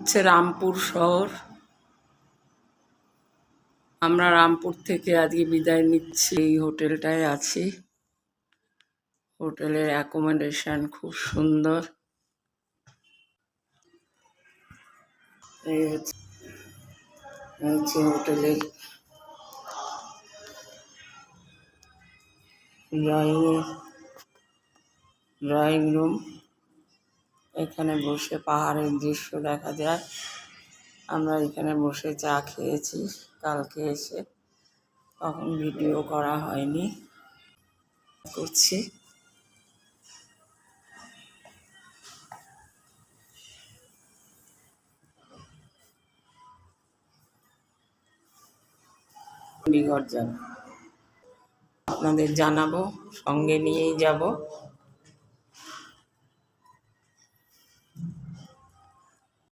হচ্ছে রামপুর শহর। আমরা রামপুর থেকে আজকে বিদায় নিচ্ছি। এই হোটেলটায় আছি। হোটেলের অ্যাকোমোডেশন খুব সুন্দর। এই হচ্ছে হোটেলের ড্রয়িং রুম। এখানে বসে পাহাড়ের দৃশ্য দেখা যায়। আমরা এখানে বসে চা খেয়েছি কালকে এসে, তখন ভিডিও করা হয়নি, করছি। চণ্ডীগড় যাব, আপনাদের জানাবো, সঙ্গে নিয়েই যাব।